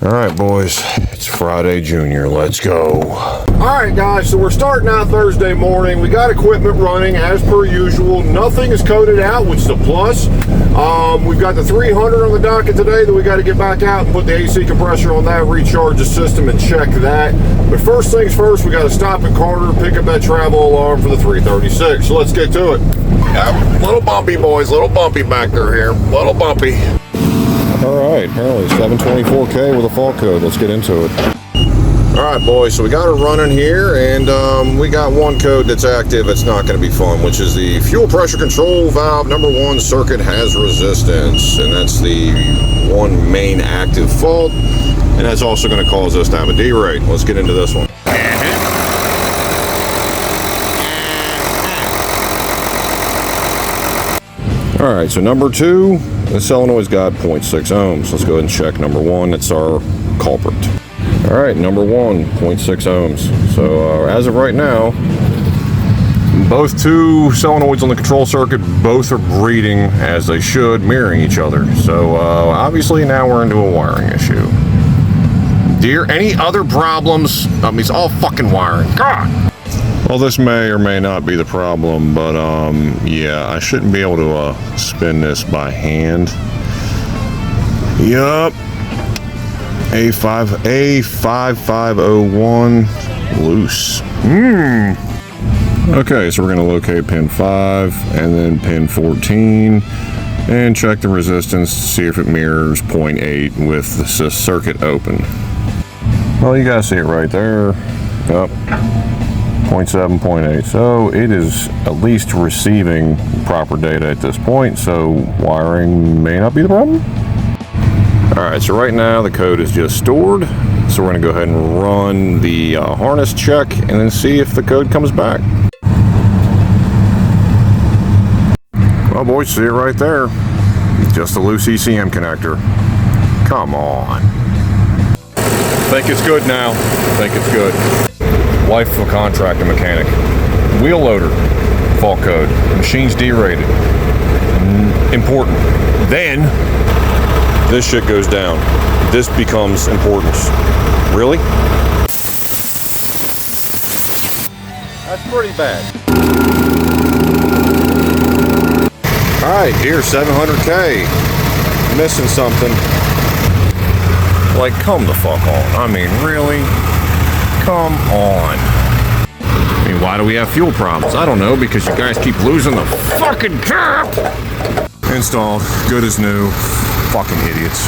All right, boys, it's Friday Junior. Let's go. All right, guys, so we're starting out Thursday morning. We got equipment running as per usual. Nothing is coded out, which is a plus. We've got the 300 on the docket today that we got to get back out and put the AC compressor on that, recharge the system, and check that. But first things first, we got to stop at Carter, pick up that travel alarm for the 336. So let's get to it. Yep, little bumpy, boys, little bumpy back there here, little bumpy. All right, apparently 724K with a fault code. Let's get into it. All right, boys, so we got it running here, and we got one code that's active. It's not going to be fun, which is the fuel pressure control valve number 1 circuit has resistance, and that's the one main active fault, and that's also going to cause us to have a derate. Let's get into this one. All right, so number 2, the solenoid's got 0.6 ohms. Let's go ahead and check number 1. That's our culprit. All right, number 1, 0.6 ohms. So as of right now, both 2 solenoids on the control circuit, both are reading as they should, mirroring each other. So obviously now we're into a wiring issue. Dear, any other problems? It's all fucking wiring. God! Well, this may or may not be the problem, but yeah, I shouldn't be able to spin this by hand. Yup. A5501 loose. Okay, so we're going to locate pin 5 and then pin 14 and check the resistance to see if it mirrors 0.8 with the circuit open. Well, you guys see it right there. Yep. 0.7, 0.8. So it is at least receiving proper data at this point, so wiring may not be the problem. All right, so right now the code is just stored, so we're going to go ahead and run the harness check and then see if the code comes back. Well, boys, see it right there. Just a loose ECM connector. Come on. Think it's good now. Think it's good. Life of a contractor mechanic. Wheel loader, fault code. Machine's derated. Important. Then, this shit goes down. This becomes importance. Really? That's pretty bad. Alright, here's 700K. Missing something. Like, come the fuck on. I mean, really? Come on. I mean, why do we have fuel problems? I don't know, because you guys keep losing the fucking cap! Installed. Good as new. Fucking idiots.